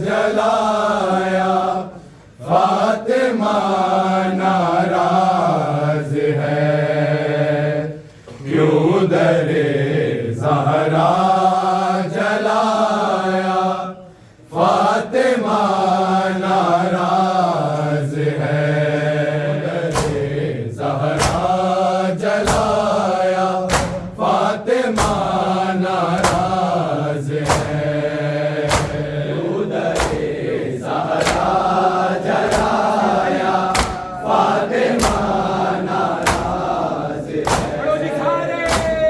जलाया, फातिमा नाराज है, क्यों दरे ज़हरा जलाया, फातिमा नाराज है, दरे ज़हरा जलाया, फातिमा नाराज है, क्यों दरे ज़हरा जलाया, फातिमा नाराज है,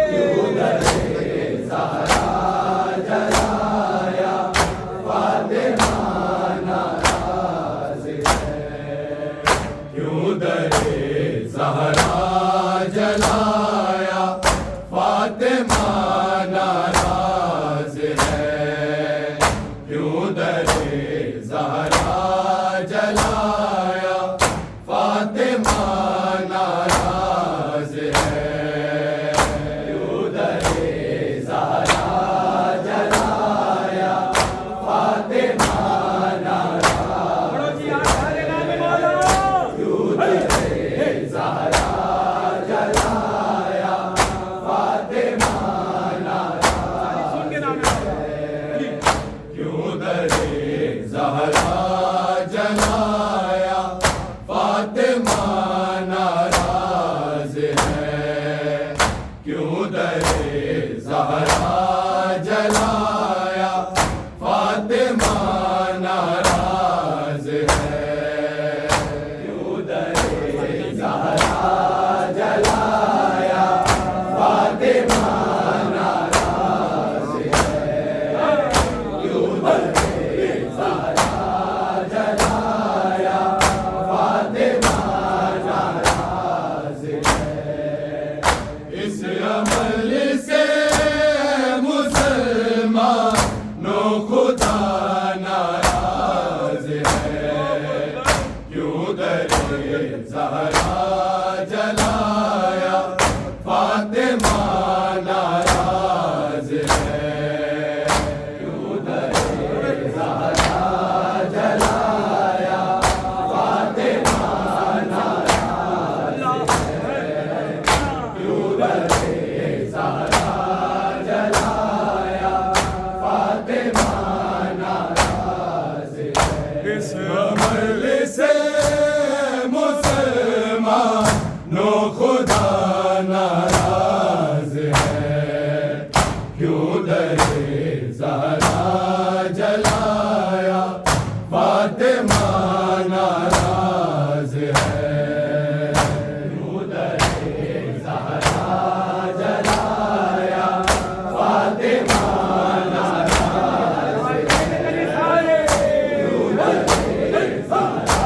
क्यों दरे ज़हरा जलाया, फातिमा नाराज है, क्यों दरे ज़हरा जलाया, फातिमा नाराज है, क्यों दरे ज़हरा जलाया, फातिमा नाराज है, क्यों दरे ज़हरा जलाया, फातिमा नाराज है, क्यों दरे ज़हरा जलाया, फातिमा नाराज है, क्यों दरे ज़हरा जलाया, फातिमा नाराज है, क्यों दरे ज़हरा जलाया, फातिमा नाराज है, क्यों दरे ज़हरा जलाया, फातिमा नाराज है, क्यों दरे ज़हरा जलाया, फातिमा नाराज है, इस अमल से मुसलमानों खुदा नाराज है, क्यों दरे ज़हरा जलाया, फातिमा नाराज है, क्यों दरे ज़हरा जलाया, फातिमा नाराज है, क्यों दरे ज़हरा जलाया, फातिमा नाराज है, इस अमल से मुसलमानों खुदा नाराज है, क्यों दरे ज़हरा जलाया, फातिमा नाराज है, क्यों दरे ज़हरा जलाया, फातिमा नाराज है, क्यों दरे ज़हरा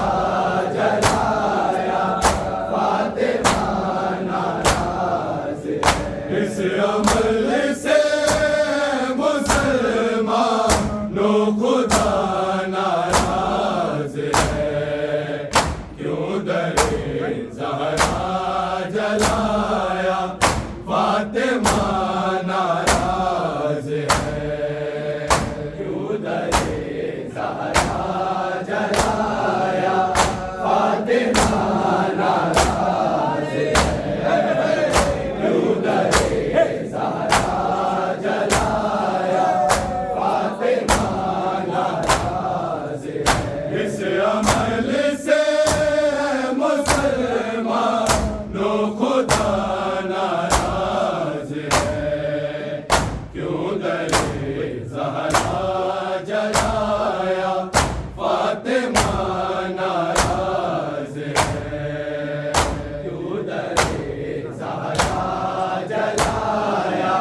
जलाया, फातिमा नाराज है, इस अमल से मुसलमानों खुदा नाराज है, क्यों दरे ज़हरा जलाया, फातिमा नाराज है, क्यों दरे ज़हरा जलाया, फातिमा नाराज है, क्यों दरे ज़हरा जलाया, फातिमा नाराज है, इस अमल से मुसलमानों खुदा नाराज है, क्यों दरे ज़हरा जलाया, फातिमा नाराज है, क्यों दरे ज़हरा जलाया,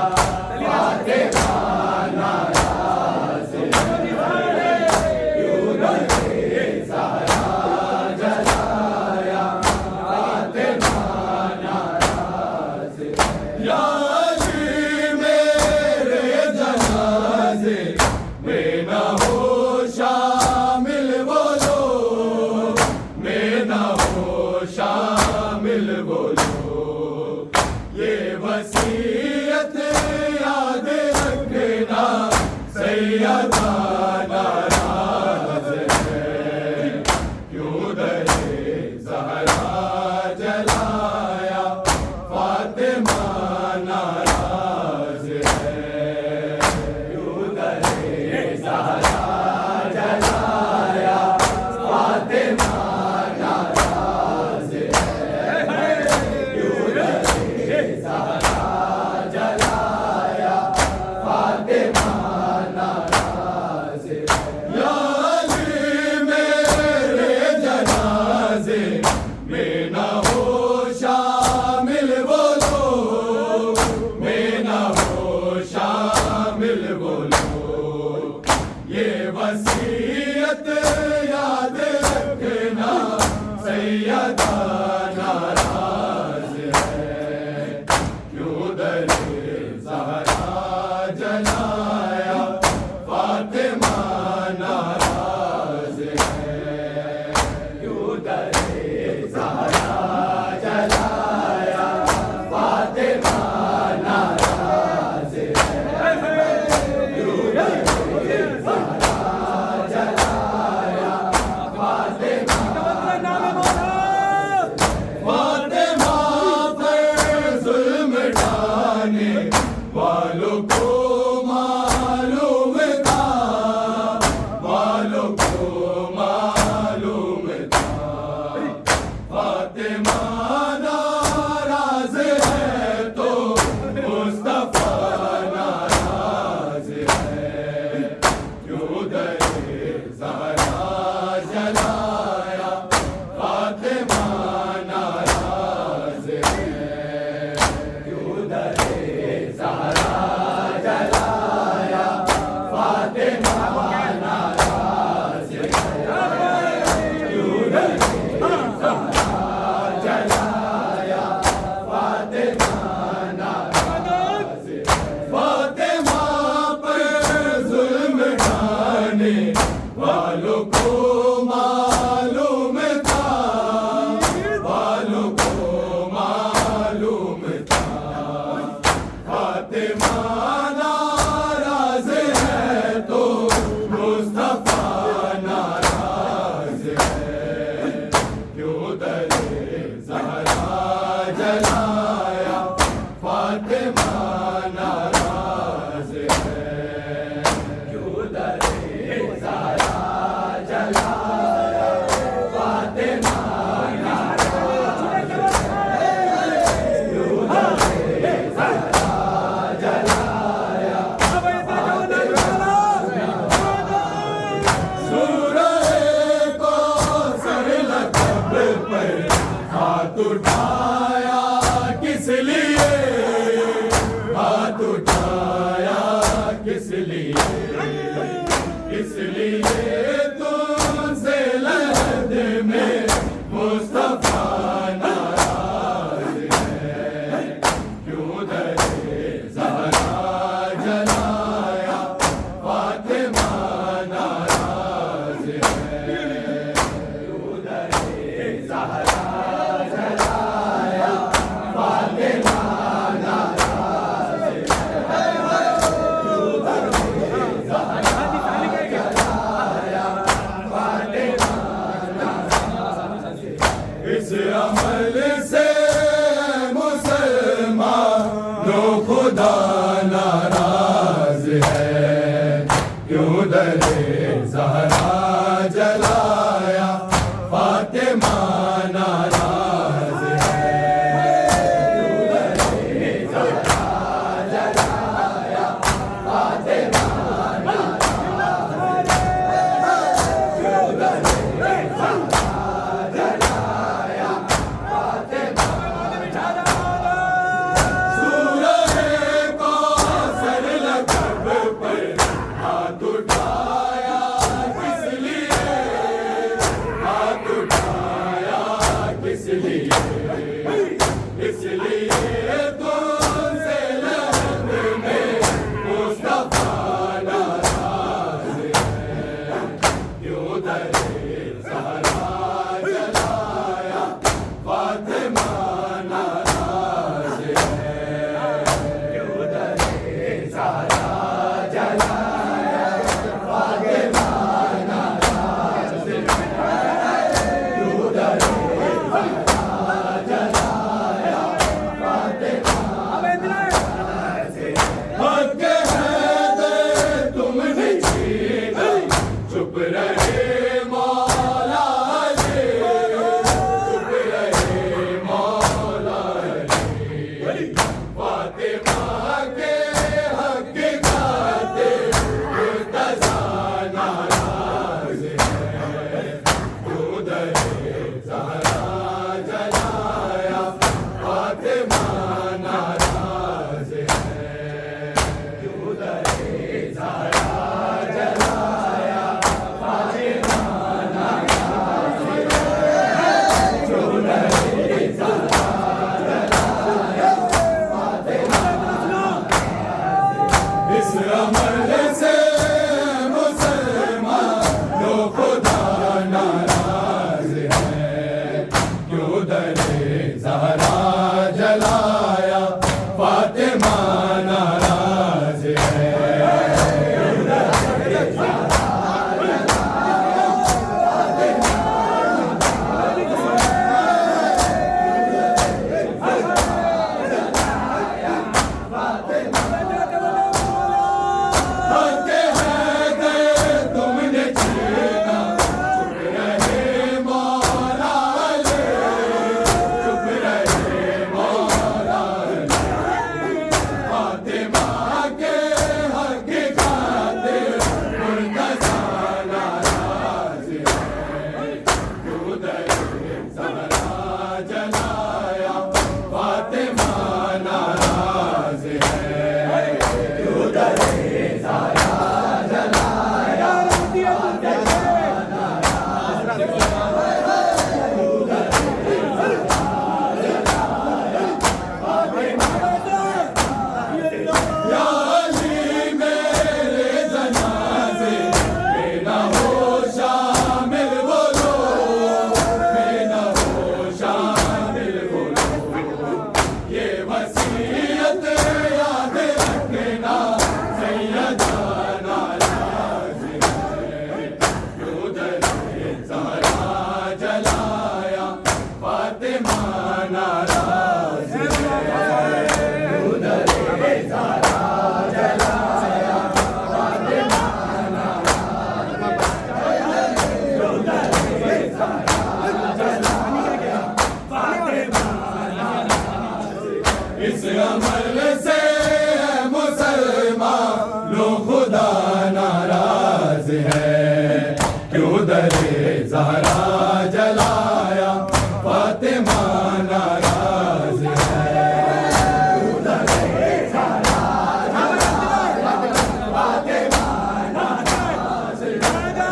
फातिमा नाराज है, क्यों दरे ज़हरा जलाया, फातिमा नाराज है, या अली मेरे जनाज़े में न हो शामिल, वसीयत याद रखना सैयदा नाराज है, क्यों दरे ज़हरा जलाया फातिमा नाराज है, क्यों दरे ज़हरा जलाया फातिमा नाराज है, क्यों दरे ज़हरा जलाया फातिमा फातिमा पर जुल्म ढाने वालों को मालूम था, वालों को मालूम था, फातिमा नाराज है तो मुस्तफा नाराज है, क्यों दरे ज़हरा जलाया फातिमा नाराज है, क्यों दरे ज़हरा जलाया फातिमा नाराज है, क्यों दरे ज़हरा जलाया फातिमा नाराज है, फातिमा पर जुल्म ढाने वालों को मालूम था, वालों को मालूम था, फातिमा नाराज है तो मुस्तफा नाराज है, क्यों दरे ज़हरा जलाया फातिमा नाराज है, क्यों दरे ज़हरा जलाया फातिमा नाराज है, क्यों दरे ज़हरा जलाया सूरह कौसर लक़ब पर हाथ उठाया किस लिए, हाथ उठाया किस लिए, इसलिए तुमसे लहद में मुस्तफा नाराज है, क्यों दरे ज़हरा जलाया फातिमा नाराज है, क्यों दरे ज़हरा जलाया फातिमा नाराज है, क्यों दरे ज़हरा जलाया फातिमा नाराज है, इस अमल से मुसलमानों खुदा नाराज है, क्यों दरे ज़हरा जलाया फातिमा नाराज है, क्यों दरे ज़हरा जलाया फातिमा नाराज है, क्यों दरे ज़हरा जलाया फातिमा सूरह कौसर लक़ब पर हाथ उठाया किस लिए, हाथ उठाया किस लिए, इसलिए तुमसे लहद में मुस्तफा नाराज है, क्यों दरे ज़हरा जलाया फातिमा नाराज है, क्यों दरे ज़हरा जलाया फातिमा नाराज है, क्यों दरे ज़हरा जलाया फातिमा नाराज है, हक़ हैदर तुमने छीना चुप रहे मौला अली, चुप रहे मौला अली, फातिमा के हक़ खातिर मुर्तज़ा नाराज है, क्यों दरे ज़हरा जलाया फातिमा नाराज है, क्यों दरे ज़हरा जलाया इस अमल से मुसलमान लो खुदा नाराज है, क्यों दरे ज़हरा जलाया फातिमा नाराज है, क्यों दरे ज़हरा जलाया फातिमा नाराज है, ज़हरा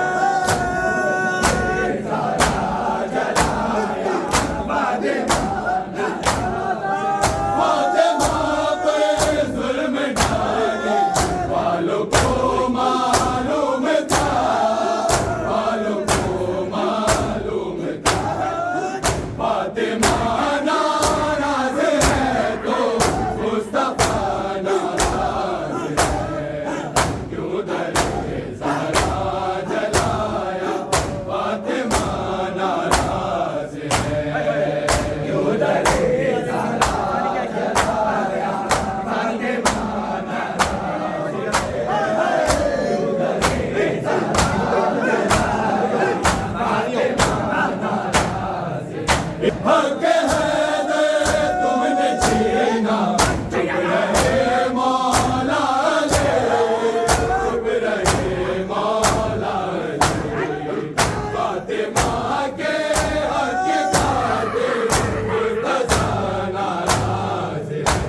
जलाया फातिमा हक है दे तुमने छीना, चुप रहे मौला ले, चुप रहे मौला ले, फातिमा के हक खातिर मुर्तज़ा नाराज है,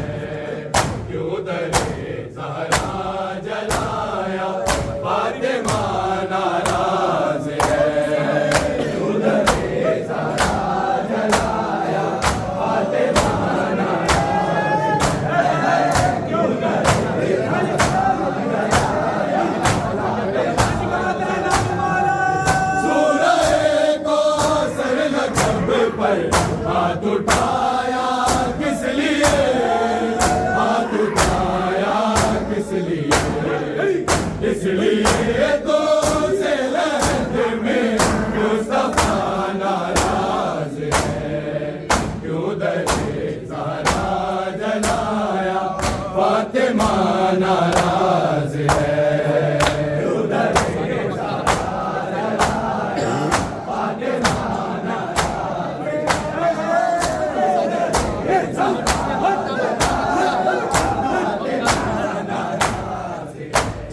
क्यों दरे ज़हरा जलाया फातिमा नाराज है, क्यों दरे ज़हरा हाथ उठाया किस लिए, हाथ उठाया किस लिए, इसलिए तो से लहद में मुस्तफा नाराज है, क्यों दरे ज़हरा जलाया फातिमा नाराज है, क्यों दरे ज़हरा जलाया फातिमा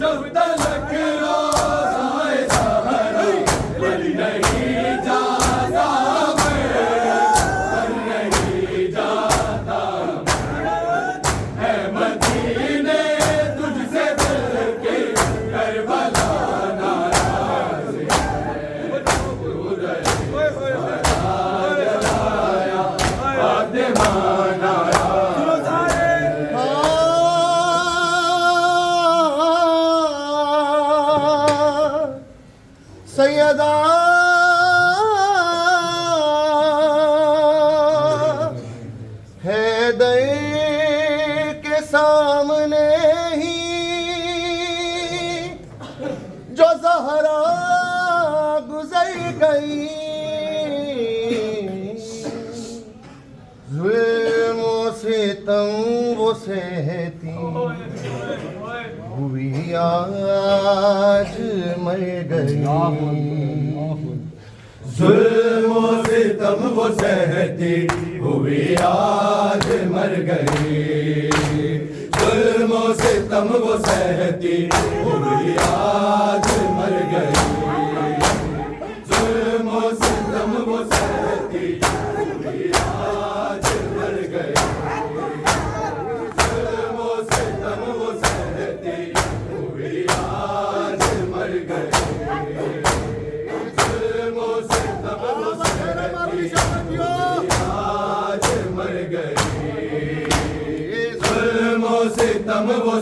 जब तलक रोज़ाए सहरा बल नहीं जाता बल नहीं जाता है मदीने तुझसे दिल के करबला नाराज है, क्यों दरे ज़हरा जलाया फातिमा नाराज है। सैयदा हैदर के सामने ही जो ज़हरा गुजर गई, ज़ुल्म सितम वो सहती हुई आज मर गई, जुल्म सितम वो सहती हुई आज मर गई, जुल्म सितम वो सहती हुई आज मर गई, जुल्म सितम वो सहती हुई आज मर गई, जुल्म सितम वो सहती हुई आज मर गई।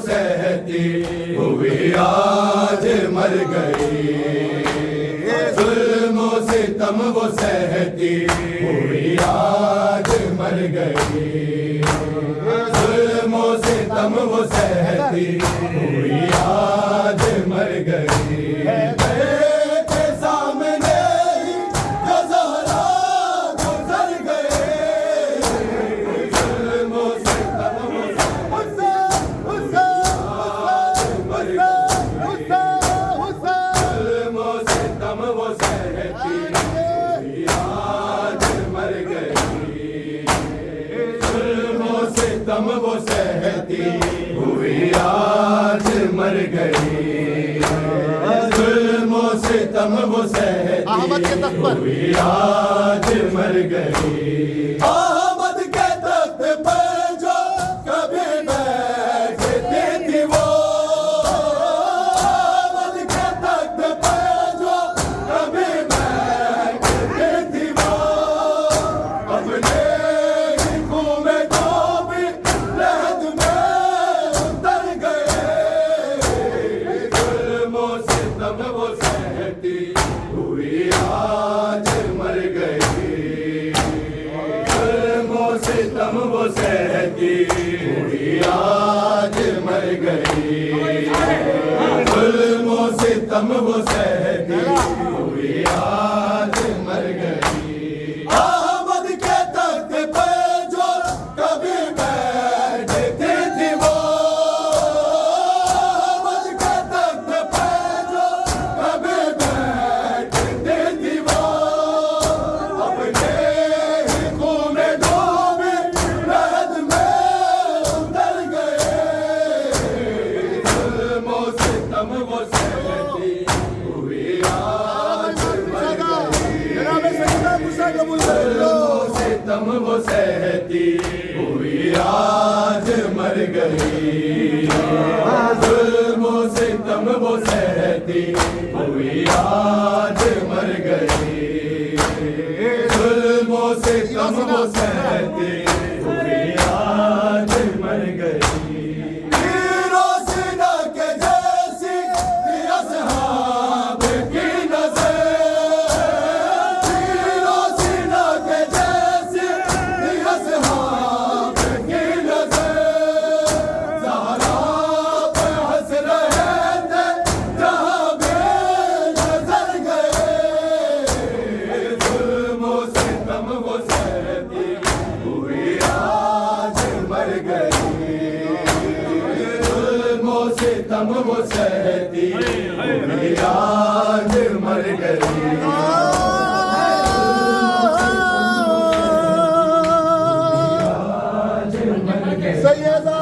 सहती हुई आज मर गई, जुल्म सितम वो सहती हुई आज मर गई, जुल्म सितम वो सहती हुई आज मर गई। के सामने ही जो ज़हरा गुज़र गए, जुल्म सितम वो जुल्म सितम वो सहती हुई आज मर गई, जुल्म सितम वो सहती हुई आज मर गई, जुल्म सितम वो सहती हुई आज मर गई। अहमद के तख्त पर जो कभी बैठती थी वो, अहमद के तख्त पर जो कभी बैठती थी वो, अपने ही खून में डूबी लहद में उतर गए, जुल्म सितम वो सहती हुई आज मर गई, जुल्म सितम वो सहती हुई आज मर गई, जुल्म सितम वो सहती हुई आज मर गई। अहमद के तख्त पे जो कभी बैठती थी वो, अहमद के तख्त पे जो कभी बैठती थी वो, अपने ही खून में डूबी लहद में उतर गए, जुल्म सितम वो सहती हुई आज मर गई, जुल्म सितम वो सहती हुई आज मर गई, जुल्म सितम वो सहती हुई आज मर गई, जुल्म सितम वो सहती हुई आज मर गई। रोशना के जैसी असहाब की नज़र, रोशना के जैसी असहाब की नज़र, ज़हरा पे हंस रहे थे जहाँ बेनज़र गए, जुल्म सितम वो सहती हुई आज मर गई, जुल्म सितम वो सहती हुई आज मर गई। सैयदा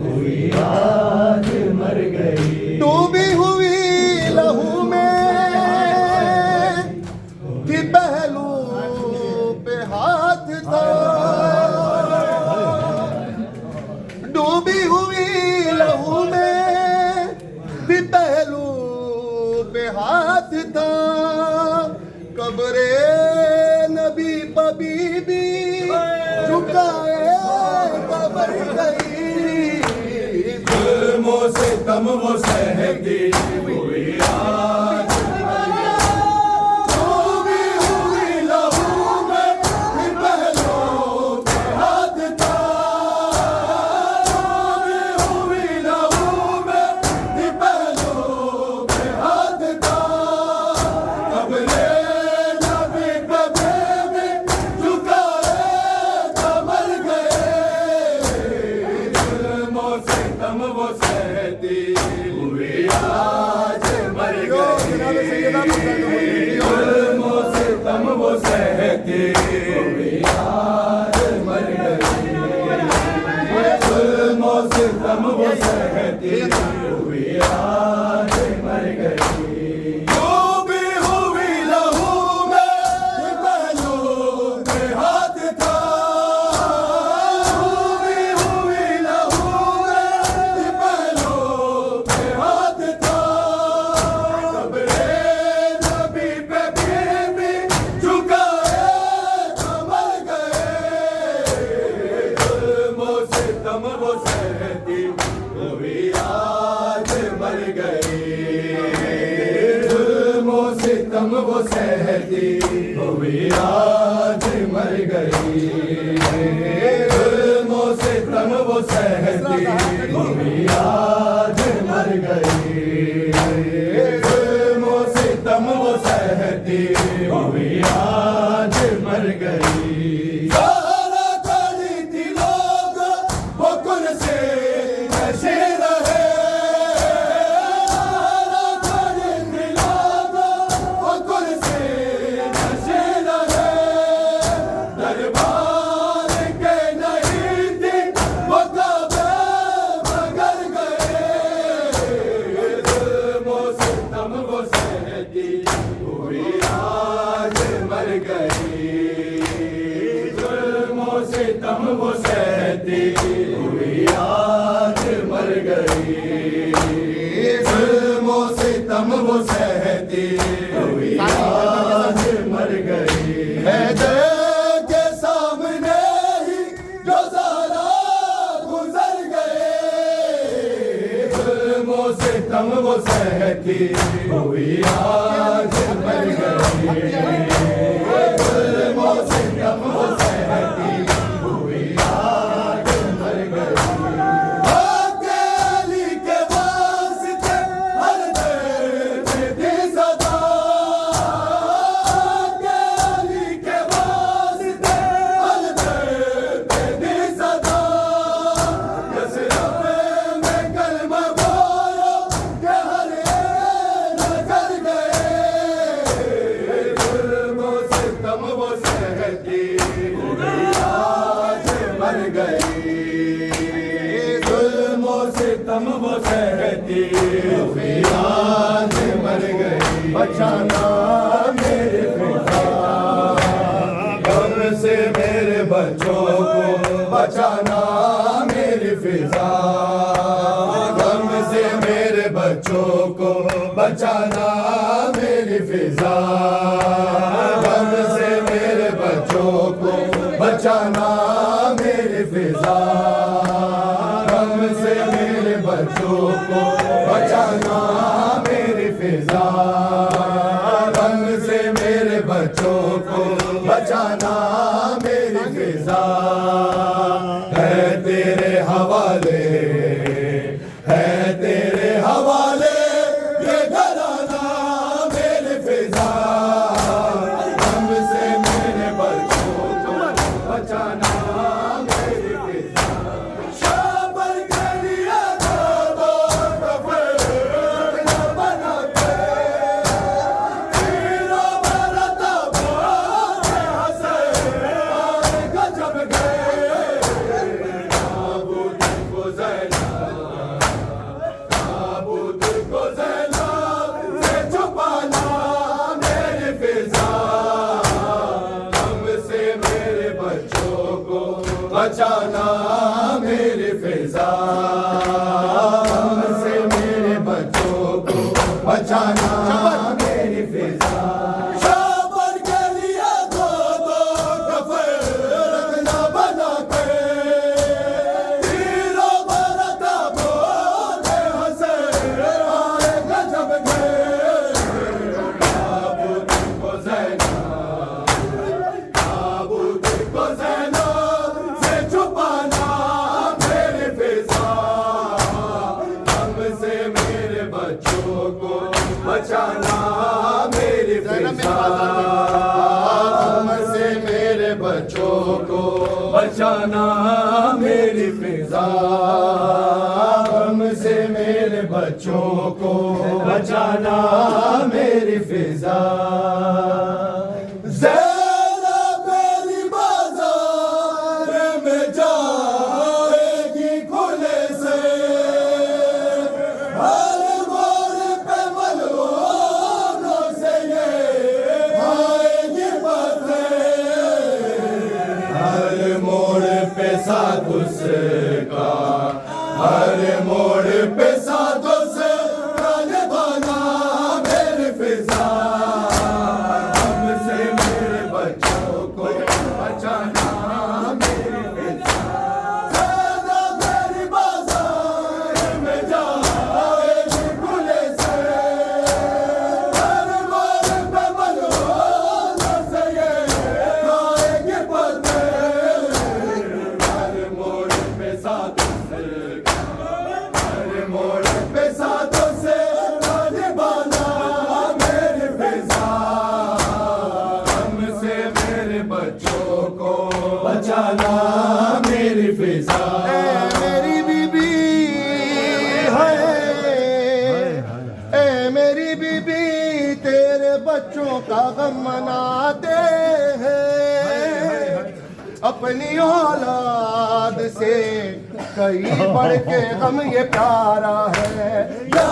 हुई आज मर गई, डूबी हुई लहू में थी पहलू पे हाथ था, डूबी हुई लहू में थी पहलू पे हाथ था, कब्रे नबी पबीबी झुकाए कबर गई, जुल्म सितम वो सहती हुई आज मर गई, डूबी हुई लहू में फिर पहलू पे हाथ था, डूबी हुई लहू में फिर पहलू पे हाथ था, कब्रे नबी पबीबी झुकाए कबर गए, जुल्म सितम वो सहती हुई आज मर गई, जुल्म सितम वो सहती हुई आज मर गई, जुल्म सितम वो सहती हुई आज मर गई। डूबी हुई लहू में पहलू पे हाथ था, डूबी हुई लहू में पहलू पे हाथ था, कब्रे नबी पे बीबी झुकाए कमर गए, मर गई, जुल्मों सितम वो सहती हुई आज मर गई, जुल्मों सितम वो सहती हुई आज मर गई, जुल्मों सितम वो सहती हुई आज मर गई। सारा खड़ी थी लोग वो कुल से नशे रहे, सारा खड़ी थी लोग वो कुल से नशे रहे, दरबार के नहीं थी वो काबे मगर गए, जुल्मों सितम वो सहती हुई आज मर गई, जुल्मों सितम वो सहती हुई आज मर गई, जुल्मों सितम वो सहती हुई आज मर गई। हैदर के सामने ही जो ज़ारा गुजर गए, जुल्मों सितम वो सहती हुई आज मर गई, जुल्मों सितम वो सहती हुई आज मर गई। अकेली के वास्ते हर दर्द दी सदा, अकेली के वास्ते हर दर्द दी सदा, यसरफ़ में कलमा बोलो के हर नजर गए, जुल्मों सितम वो सहती हुई आज मर गई, जुल्मों सितम वो सहती हुई आज मर गई। बचाना मेरे पिता, गम से मेरे बच्चों को बचाना मेरी फिजा, गम से मेरे बच्चों को बचाना मेरी फिजा, गम से मेरे बच्चों को बचाना मेरी फिजा, गम से मेरे बच्चों को बचाना मेरी फिजा, गम से मेरे बच्चों को बचाना मेरी फिजा, है तेरे हवाले, है तेरे हवाले ये घराना मेरी फिजा, गम से मेरे बच्चों को बचाना मेरी फिजा। शाबर गलिया दो कफन न बना के, हीरो बरता बोले हंसे आए गजब गए, ताबूत को ज़ैनब, ताबूत को ज़ैनब से छुपाना मेरी फिजा, गम से मेरे बच्चों को बचाना मेरी फिजा, गम से मेरे बच्चों को बचाना मेरी फिजा। शाबर गलिया दो कफन न बना के, हीरो बरता बोले हंसे आए गजब गए, ताबूत को ज़ैनब, ताबूत को ज़ैनब से छुपाना मेरी फिजा, गम से मेरे बच्चों को बचाना मेरी फिजा, गम से मेरे बच्चों को बचाना मेरी फिजा, गम से मेरे बच्चों को बचाना मेरी फिजा। ज़ैनब मेरी बाज़ार में जाएगी खुले से, हर मोड़ पे मलूमों से ये आएगी बातें, हर मोड़ पे साथ उसका, हर मोड़ पे साथ उसका निभाना मेरी फिजा, औरों का गम मनाते हैं, अपनी औलाद से कई बढ़ के गम ये प्यारा है। या